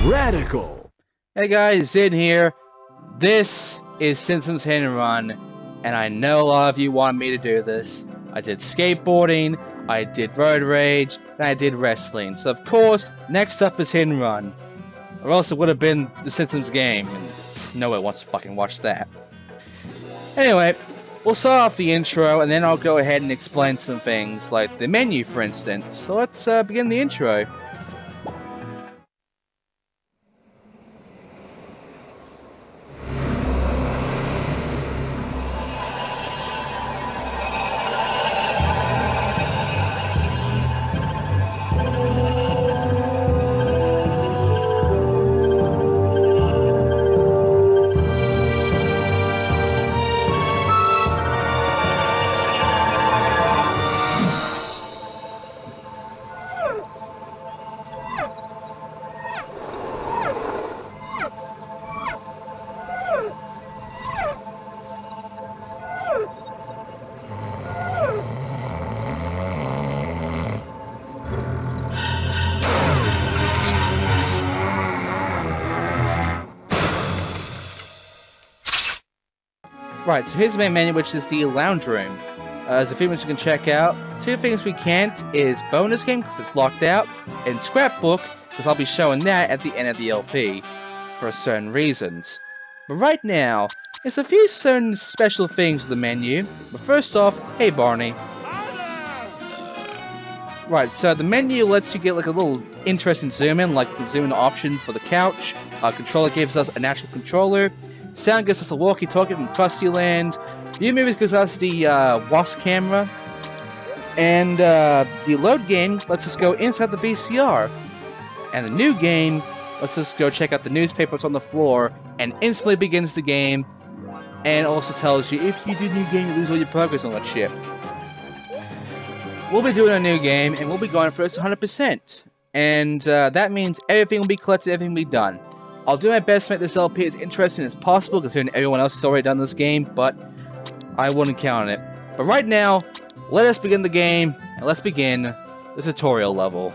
Radical! Hey guys, Zid here. This is Simpsons Hit and Run, and I know a lot of you want me to do this. I did skateboarding, I did road rage, and I did wrestling. So of course, next up is Hit and Run. Or else it would have been the Simpsons game, and no one wants to fucking watch that. Anyway, we'll start off the intro, and then I'll go ahead and explain some things, like the menu for instance. So let's begin the intro. Right, so here's the main menu, which is the lounge room. There's a few things we can check out. Two things we can't is bonus game, because it's locked out, and scrapbook, because I'll be showing that at the end of the LP, for certain reasons. But right now, there's a few certain special things with the menu. But first off, hey Barney. Right, so the menu lets you get like a little interesting zoom in, like you can zoom in options for the couch. Controller gives us an actual controller. Sound gives us a walkie-talkie from Krusty Land. View movies gives us the Wasps camera. And the load game lets us go inside the VCR. And the new game lets us go check out the newspapers on the floor and instantly begins the game. And also tells you if you do new game, you lose all your progress on that ship. We'll be doing a new game and we'll be going for this 100%. And that means everything will be collected, everything will be done. I'll do my best to make this LP as interesting as possible, considering everyone else has already done this game, but I wouldn't count on it. But right now, let us begin the game, and let's begin the tutorial level.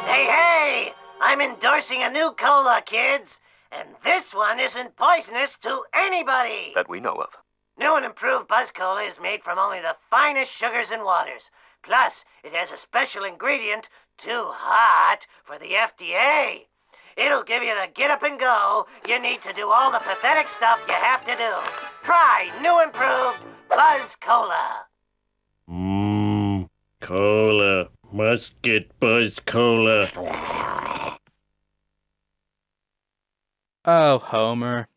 Hey! I'm endorsing a new cola, kids! And this one isn't poisonous to anybody! That we know of. New and improved Buzz Cola is made from only the finest sugars and waters. Plus, it has a special ingredient, too hot for the FDA. It'll give you the get up and go you need to do all the pathetic stuff you have to do. Try new improved Buzz Cola. Cola. Must get Buzz Cola. Oh, Homer.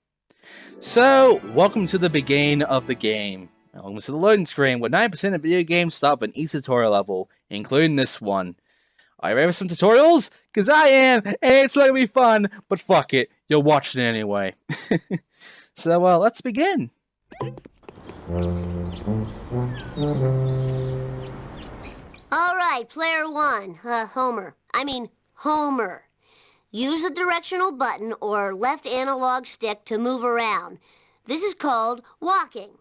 So, welcome to the beginning of the game. Welcome to the loading screen, where 9% of video games stop in each tutorial level, including this one. Are you ready for some tutorials? Cause I am, and it's gonna be fun, but fuck it, you'll watch it anyway. So, let's begin. Alright, player one, Homer. Use the directional button or left analog stick to move around. This is called walking.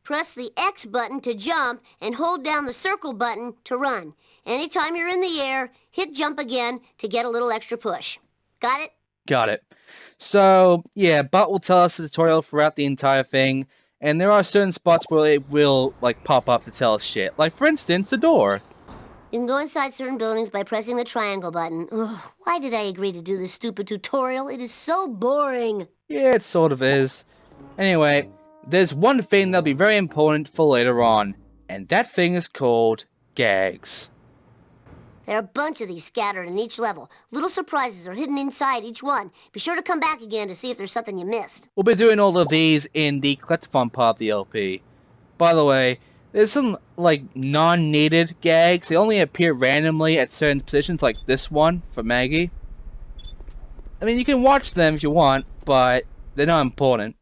Press the X button to jump and hold down the circle button to run. Anytime you're in the air, hit jump again to get a little extra push. Got it? Got it. So, yeah, Bart will tell us the tutorial throughout the entire thing, and there are certain spots where it will, like, pop up to tell us shit. Like, for instance, the door. You can go inside certain buildings by pressing the triangle button. Ugh, why did I agree to do this stupid tutorial? It is so boring. Yeah, it sort of is. Anyway, there's one thing that'll be very important for later on, and that thing is called gags. There are a bunch of these scattered in each level. Little surprises are hidden inside each one. Be sure to come back again to see if there's something you missed. We'll be doing all of these in the collectathon part of the LP. By the way, there's some, like, non-needed gags. They only appear randomly at certain positions, like this one for Maggie. I mean, you can watch them if you want, but they're not important.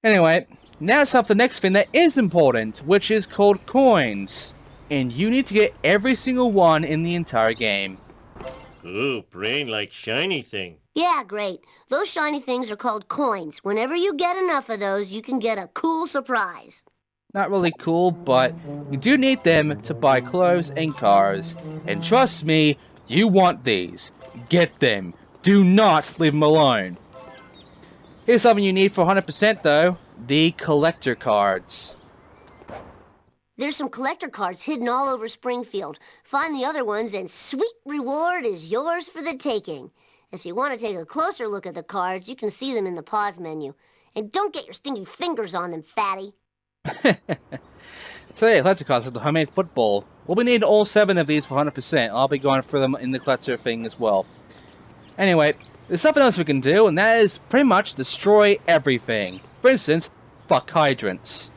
Anyway, now it's up to the next thing that is important, which is called coins. And you need to get every single one in the entire game. Ooh, brain like shiny thing. Yeah, great. Those shiny things are called coins. Whenever you get enough of those, you can get a cool surprise. Not really cool, but you do need them to buy clothes and cars. And trust me, you want these. Get them. Do not leave them alone. Here's something you need for 100% though. The collector cards. There's some collector cards hidden all over Springfield. Find the other ones and sweet reward is yours for the taking. If you want to take a closer look at the cards, you can see them in the pause menu. And don't get your stinky fingers on them, fatty. So yeah, collector cards are the homemade football. We'll be needing all 7 of these for 100%. I'll be going through them in the collector thing as well. Anyway, there's something else we can do, and that is pretty much destroy everything. For instance, fuck hydrants.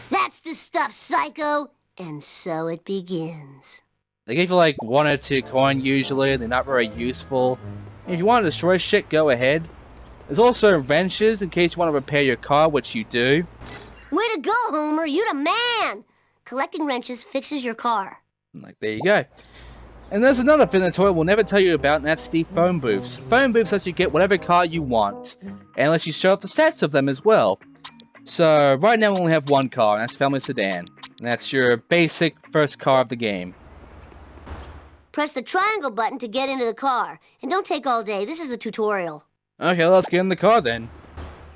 That's the stuff, psycho! And so it begins. They give you like 1 or 2 coin usually, they're not very useful. And if you want to destroy shit, go ahead. There's also wrenches in case you want to repair your car, which you do. Way to go, Homer! You the man! Collecting wrenches fixes your car. Like, there you go. And there's another thing the tutorial will never tell you about, and that's the phone booths. Phone booths lets you get whatever car you want, and lets you show up the stats of them as well. So, right now we only have 1 car, and that's Family Sedan. And that's your basic first car of the game. Press the triangle button to get into the car. And don't take all day, this is the tutorial. Okay, let's get in the car then.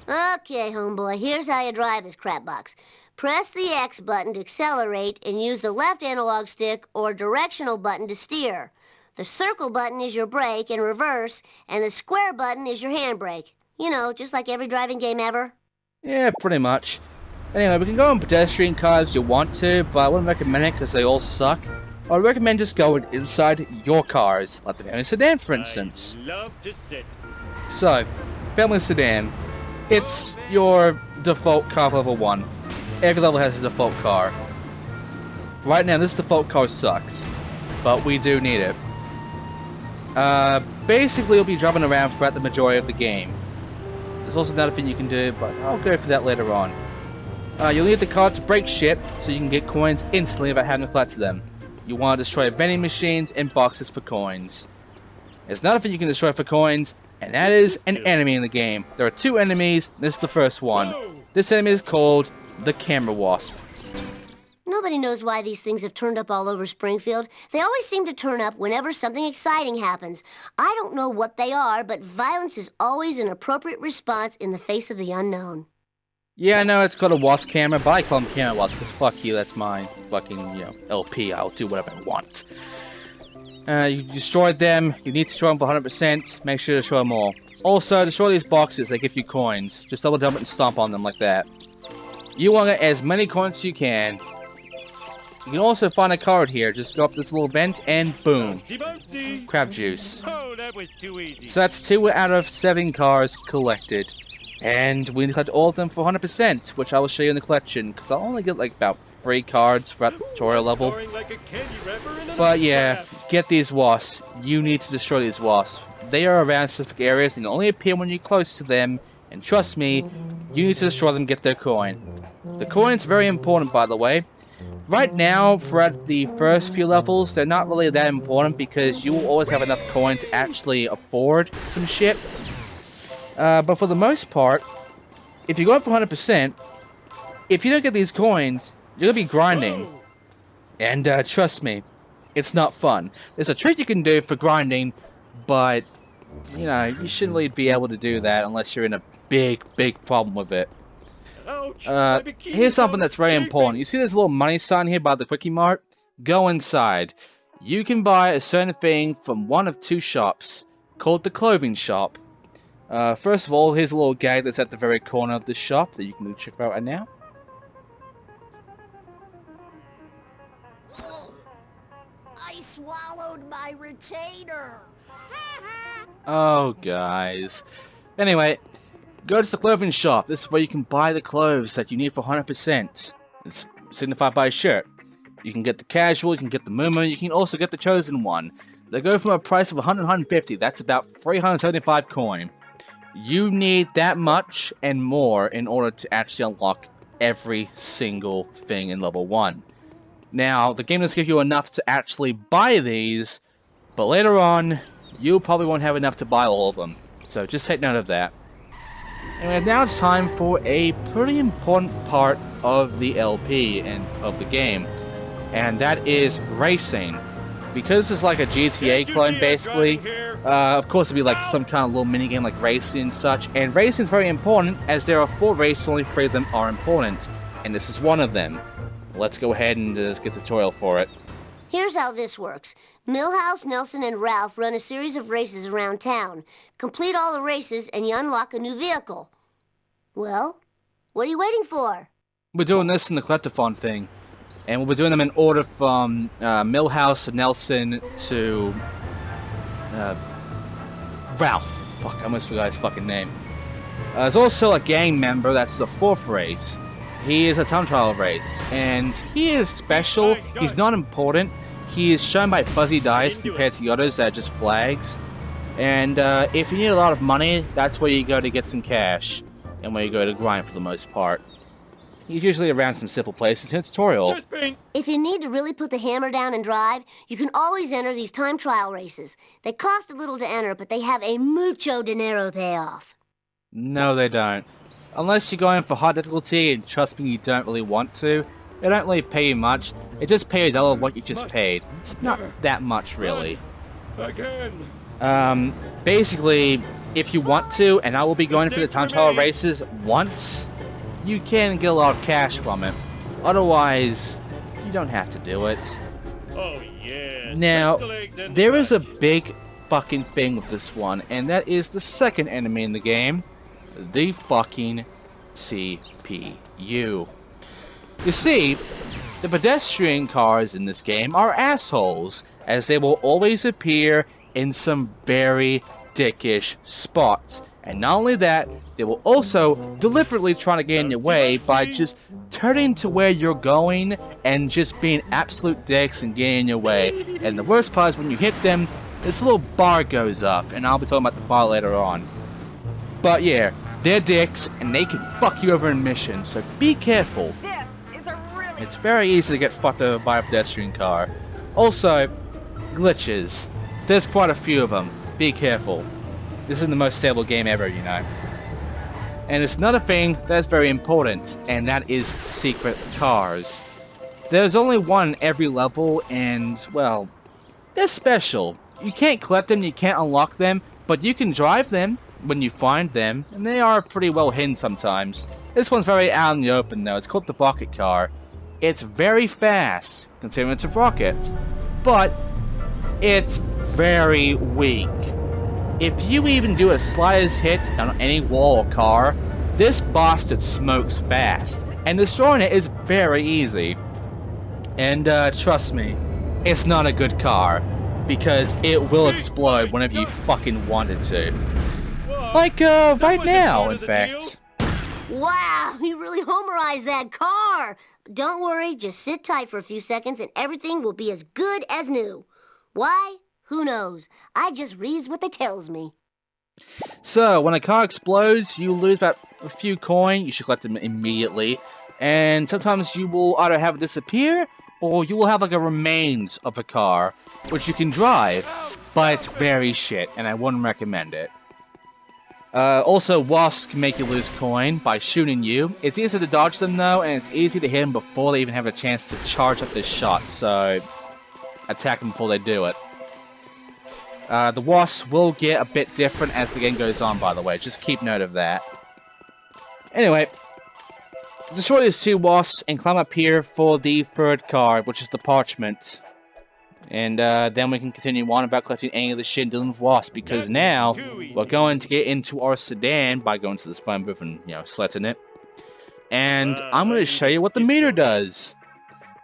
Okay, homeboy, here's how you drive this crap box. Press the X button to accelerate and use the left analog stick or directional button to steer. The circle button is your brake and reverse, and the square button is your handbrake. You know, just like every driving game ever. Yeah, pretty much. Anyway, we can go on pedestrian cars if you want to, but I wouldn't recommend it because they all suck. I'd recommend just going inside your cars, like the Family Sedan, for instance. I love to sit. So, Family Sedan. It's your default car level 1. Every level has a default car. Right now, this default car sucks, but we do need it. Basically, you'll be driving around throughout the majority of the game. There's also another thing you can do, but I'll go for that later on. You'll need the car to break shit, so you can get coins instantly without having to collect them. You want to destroy vending machines and boxes for coins. There's another thing you can destroy for coins, and that is an enemy in the game. There are 2 enemies, this is the first one. This enemy is called the Camera Wasp. Nobody knows why these things have turned up all over Springfield. They always seem to turn up whenever something exciting happens. I don't know what they are, but violence is always an appropriate response in the face of the unknown. Yeah, I know it's called a Wasp camera, but I call them Camera Wasp because fuck you, that's my fucking, LP. I'll do whatever I want. You destroyed them, you need to destroy them for 100%, make sure to destroy them all. Also, destroy these boxes, they give you coins. Just double jump and stomp on them like that. You want to get as many coins as you can. You can also find a card here, just go up this little vent and boom. Crab juice. Oh, that was too easy. So that's 2 out of 7 cars collected. And we need to collect all of them for 100%, which I will show you in the collection, because I'll only get like about 3 cards throughout the tutorial level. But yeah, get these wasps. You need to destroy these wasps. They are around specific areas and only appear when you're close to them, and trust me, you need to destroy them to get their coin. The coin's very important, by the way. Right now, throughout the first few levels, they're not really that important because you will always have enough coin to actually afford some shit. But for the most part, if you go up for 100%, if you don't get these coins, you're gonna be grinding. And trust me, it's not fun. There's a trick you can do for grinding, but you know, you shouldn't really be able to do that unless you're in a big problem with it. Here's something that's very important. You see this little money sign here by the Quickie Mart? Go inside. You can buy a certain thing from one of two shops, called the clothing shop. First of all, here's a little gag that's at the very corner of the shop that you can check out right now. I swallowed my retainer. Oh, guys. Anyway, go to the clothing shop. This is where you can buy the clothes that you need for 100%. It's signified by a shirt. You can get the casual, you can get the movement, you can also get the chosen one. They go from a price of 150, that's about 375 coin. You need that much and more in order to actually unlock every single thing in level 1. Now, the game doesn't give you enough to actually buy these, but later on, you probably won't have enough to buy all of them. So just take note of that. Anyway, now it's time for a pretty important part of the LP and of the game. And that is racing. Because it's like a GTA clone, basically, of course it'll be like some kind of little minigame like racing and such. And racing is very important, as there are 4 races, only 3 of them are important. And this is one of them. Let's go ahead and get the tutorial for it. Here's how this works. Milhouse, Nelson, and Ralph run a series of races around town. Complete all the races, and you unlock a new vehicle. Well, what are you waiting for? We're doing this in the collectathon thing. And we'll be doing them in order from Milhouse, Nelson, to Ralph. Fuck, I almost forgot his fucking name. There's also a gang member, that's the 4th race. He is a time trial race, and he is special. He's not important. He is shown by fuzzy dice compared to the others that are just flags. And if you need a lot of money, that's where you go to get some cash, and where you go to grind for the most part. He's usually around some simple places in a tutorial. If you need to really put the hammer down and drive, you can always enter these time trial races. They cost a little to enter, but they have a mucho dinero payoff. No, they don't. Unless you're going for hard difficulty, and trust me, you don't really want to. They don't really pay you much. They just pay you double what you just paid. It's not that much, really. Basically, if you want to, and I will be going for the time trial races once, you can get a lot of cash from it. Otherwise, you don't have to do it. Oh yeah. Now, there is a big fucking thing with this one, and that is the second enemy in the game, the fucking CPU. You see, the pedestrian cars in this game are assholes, as they will always appear in some very dickish spots. And not only that, they will also deliberately try to get in your way by just turning to where you're going and just being absolute dicks and getting in your way. And the worst part is when you hit them, this little bar goes up, and I'll be talking about the bar later on. But yeah, they're dicks, and they can fuck you over in missions, so be careful. It's very easy to get fucked over by a pedestrian car. Also, glitches. There's quite a few of them. Be careful. This is the most stable game ever, you know. And it's another thing that's very important, and that is secret cars. There's only one every level, and, well, they're special. You can't collect them, you can't unlock them, but you can drive them when you find them, and they are pretty well hidden sometimes. This one's very out in the open, though. It's called the rocket car. It's very fast, considering it's a rocket, but it's very weak. If you even do a slightest hit on any wall or car, this bastard smokes fast, and destroying it is very easy. And trust me, it's not a good car, because it will explode whenever you fucking want it to. Like, right now, in fact. Wow, you really homerized that car. Don't worry, just sit tight for a few seconds and everything will be as good as new. Why? Who knows? I just reads what they tells me. So, when a car explodes, you lose about a few coin. You should collect them immediately. And sometimes you will either have it disappear, or you will have like a remains of a car, which you can drive, but it's very shit, and I wouldn't recommend it. Also, Wasps can make you lose coin by shooting you. It's easy to dodge them though, and it's easy to hit them before they even have a chance to charge up this shot, so attack them before they do it. The Wasps will get a bit different as the game goes on, by the way. Just keep note of that. Anyway, destroy these 2 Wasps and climb up here for the 3rd card, which is the parchment. And then we can continue on about collecting any of the shit dealing with Wasps, because now we're going to get into our Sedan by going to this phone booth and, selecting it. And I'm going to show you what the meter does.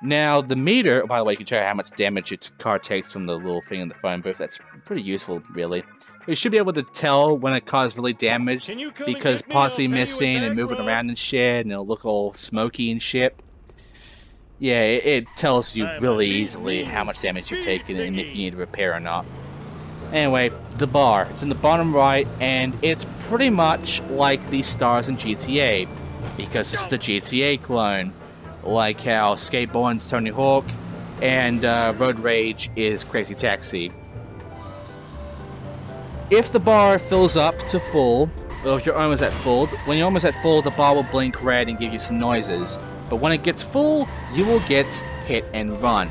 Now, the meter, by the way, you can show how much damage your car takes from the little thing in the phone booth. That's pretty useful, really. You should be able to tell when a car is really damaged, because parts will be missing and moving around and shit, and it'll look all smoky and shit. Yeah, it tells you really easily how much damage you've taken and if you need to repair or not. Anyway, the bar. It's in the bottom right, and it's pretty much like the stars in GTA, because it's the GTA clone. Like how Skateboarding's Tony Hawk, and Road Rage is Crazy Taxi. If the bar fills up to full, or if you're almost at full, when you're almost at full, the bar will blink red and give you some noises. But when it gets full, you will get hit and run.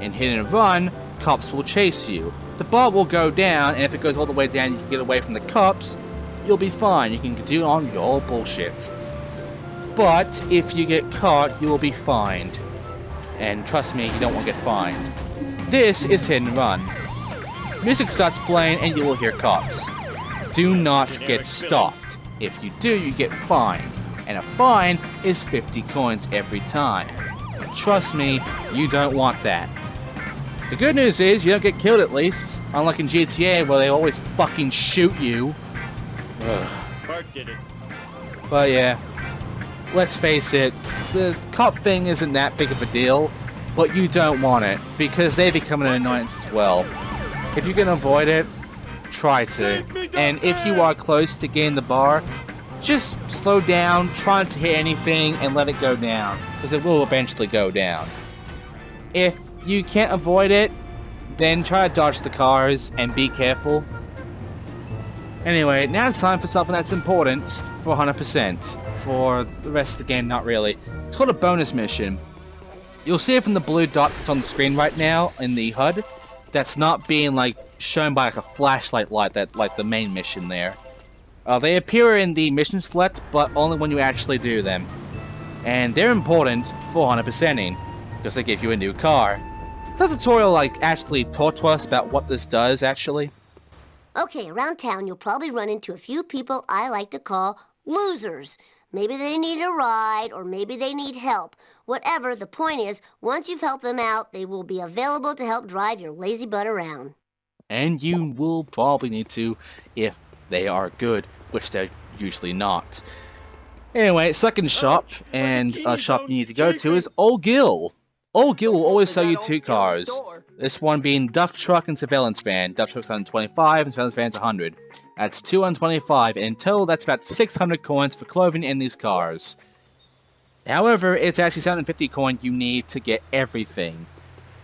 In hit and run, cops will chase you. The bar will go down, and if it goes all the way down, you can get away from the cops. You'll be fine. You can continue on your bullshit. But if you get caught, you will be fined. And trust me, you don't want to get fined. This is hit and run. Music starts playing, and you will hear cops. Do not get stopped. If you do, you get fined. And a fine is 50 coins every time. Trust me, you don't want that. The good news is you don't get killed at least, unlike in GTA where they always fucking shoot you. Bart did it. But yeah, let's face it, the cop thing isn't that big of a deal, but you don't want it, because they become an annoyance as well. If you can avoid it, try to. And if you are close to getting the bar, just slow down, try not to hit anything, and let it go down, because it will eventually go down. If you can't avoid it, then try to dodge the cars and be careful. Anyway, now it's time for something that's important for 100%. For the rest of the game, not really. It's called a bonus mission. You'll see it from the blue dot that's on the screen right now in the HUD. That's not being shown by a flashlight light that like the main mission there. They appear in the mission select, but only when you actually do them. And they're important for 100%ing, because they give you a new car. The tutorial actually taught to us about what this does, actually. Okay, around town you'll probably run into a few people I like to call losers. Maybe they need a ride, or maybe they need help. Whatever, the point is, once you've helped them out, they will be available to help drive your lazy butt around. And you will probably need to if they are good, which they're usually not. Anyway, second shop, and a shop you need to go to is Old Gil. Old Gil will always sell you 2 cars. This one being Duff Truck and Surveillance Van. Duff Truck's 125 and Surveillance Van's 100. That's 225, and in total that's about 600 coins for clothing in these cars. However, it's actually 750 coin you need to get everything.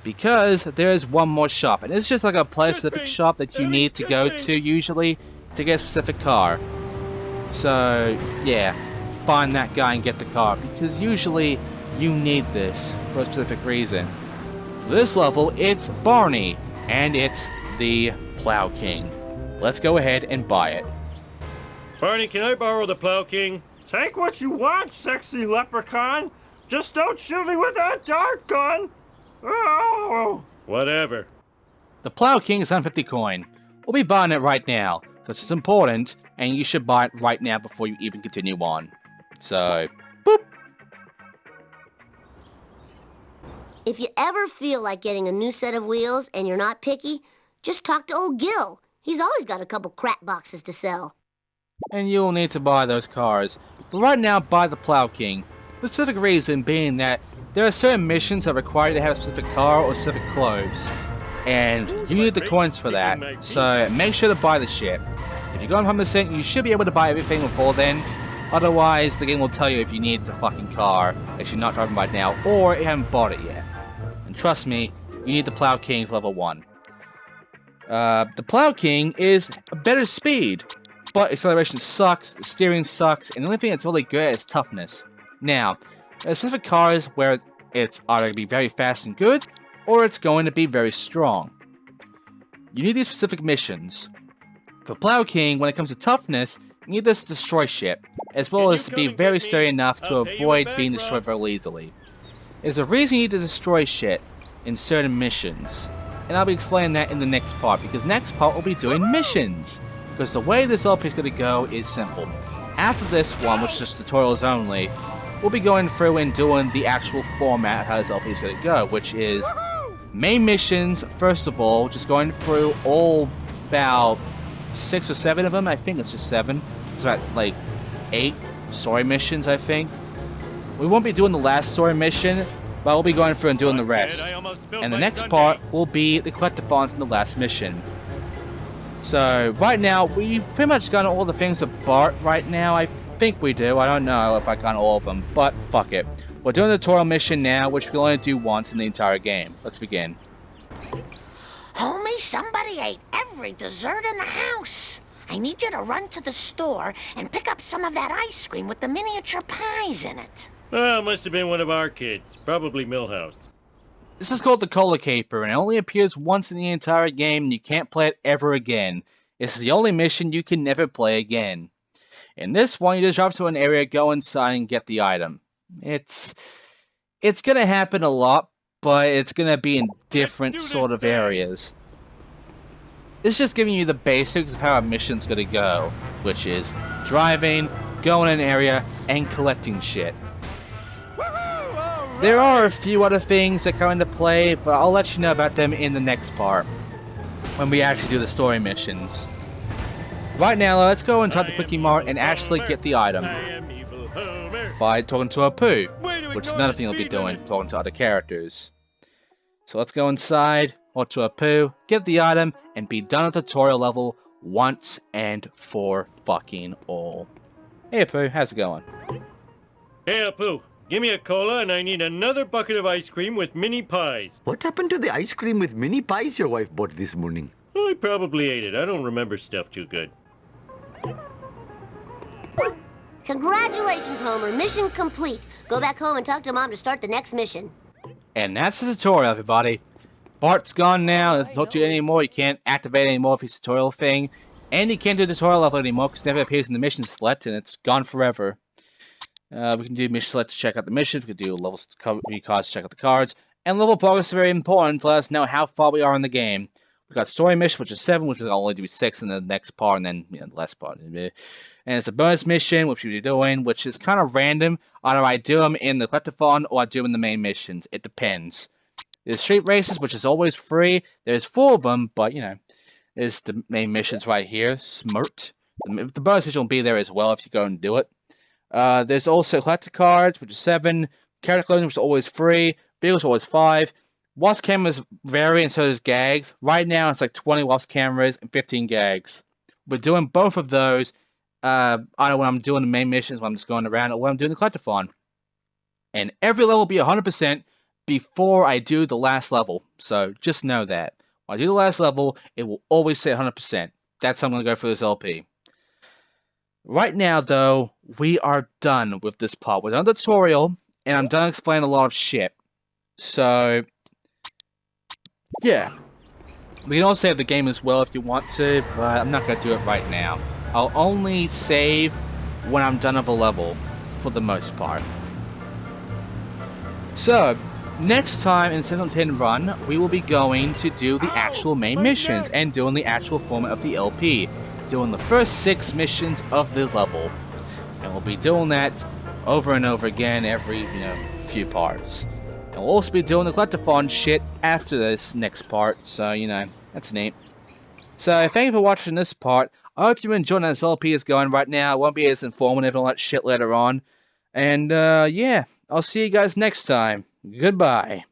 Because there is one more shop, and it's just like a player-specific shop that you need to go to usually to get a specific car. So, yeah, find that guy and get the car, because usually you need this for a specific reason. For this level, it's Barney, and it's the Plow King. Let's go ahead and buy it. Barney, can I borrow the Plow King? Take what you want, sexy leprechaun. Just don't shoot me with that dart gun. Oh. Whatever. The Plow King is 150 coin. We'll be buying it right now, because it's important, and you should buy it right now before you even continue on. So, boop! If you ever feel like getting a new set of wheels and you're not picky, just talk to old Gil. He's always got a couple crap boxes to sell. And you'll need to buy those cars. But right now, buy the Plow King. The specific reason being that there are certain missions that require you to have a specific car or specific clothes. And you need the coins for that, so make sure to buy the shit. If you go on 100%, you should be able to buy everything before then. Otherwise, the game will tell you if you need the fucking car that you're not driving right now, or you haven't bought it yet. And trust me, you need the Plow King for level 1. The Plow King is a better speed. but acceleration sucks, the steering sucks, and the only thing that's really good is toughness. Now, there are specific cars where it's either going to be very fast and good, or it's going to be very strong. You need these specific missions. For Plow King, when it comes to toughness, you need this to destroy shit, as well as to be very sturdy enough to avoid being destroyed very easily. There's a reason you need to destroy shit in certain missions, and I'll be explaining that in the next part, because next part we'll be doing missions. Because the way this LP is going to go is simple. After this one, which is just tutorials only, we'll be going through and doing the actual format of how this LP is going to go, which is main missions, first of all, just going through all about 6 or 7 of them. I think it's just 7. It's about like 8 story missions, I think. We won't be doing the last story mission, but we'll be going through and doing the rest. And the next part will be the collectathons in the last mission. So, right now, we've pretty much gotten all the things of Bart right now. I think we do. I don't know if I got all of them, but fuck it. We're doing the tutorial mission now, which we can only do once in the entire game. Let's begin. Homie, somebody ate every dessert in the house. I need you to run to the store and pick up some of that ice cream with the miniature pies in it. Oh, must have been one of our kids. Probably Millhouse. This is called the Cola Caper, and it only appears once in the entire game, and you can't play it ever again. This is the only mission you can never play again. In this one, you just drop to an area, go inside, and get the item. It's gonna happen a lot, but it's gonna be in different sort of areas. It's just giving you the basics of how a mission's gonna go, which is driving, going in an area, and collecting shit. There are a few other things that come into play, but I'll let you know about them in the next part, when we actually do the story missions. Right now, let's go inside the Quickie Mart and actually get the item. By talking to Apu, which is another thing you'll be doing, talking to other characters. So let's go inside, or to Apu, get the item, and be done with the tutorial level once and for fucking all. Hey Apu, how's it going? Hey, Apu. Give me a cola, and I need another bucket of ice cream with mini pies. What happened to the ice cream with mini pies your wife bought this morning? Oh, I probably ate it. I don't remember stuff too good. Congratulations, Homer. Mission complete. Go back home and talk to Mom to start the next mission. And that's the tutorial, everybody. Bart's gone now, doesn't talk to you anymore, you can't activate anymore of his tutorial thing, and you can't do the tutorial level anymore because it never appears in the mission select, and it's gone forever. We can do mission select to check out the missions, we can do levels to cards to check out the cards, and level progress is very important to let us know how far we are in the game. We've got story mission, which is 7, which will only do 6 in the next part, and then, the last part. And it's a bonus mission, which we'll be doing, which is kind of random. Either I do them in the collectathon, or I do them in the main missions. It depends. There's street races, which is always free. There's 4 of them, but, there's the main missions right here. Smirt. The bonus mission will be there as well if you go and do it. There's also collector cards, which is 7. Character clothing, which is always free. Vehicles, always 5. Wasp cameras vary, and so does gags. Right now, it's like 20 Wasp cameras and 15 gags. We're doing both of those, either when I'm doing the main missions, when I'm just going around, or when I'm doing the collectathon. And every level will be 100% before I do the last level. So, just know that. When I do the last level, it will always say 100%. That's how I'm going to go for this LP. Right now, though, we are done with this part. We're done the tutorial, and I'm done explaining a lot of shit. So, yeah. We can all save the game as well if you want to, but I'm not going to do it right now. I'll only save when I'm done with a level, for the most part. So, next time in Simpsons Hit and Run, we will be going to do the actual main missions and doing the actual format of the LP. Doing the first 6 missions of the level. And we'll be doing that over and over again every, few parts. And we'll also be doing the collectathon shit after this next part, so, that's neat. So, thank you for watching this part. I hope you enjoyed how this LP is going right now. It won't be as informative and all that shit later on. And, yeah, I'll see you guys next time. Goodbye.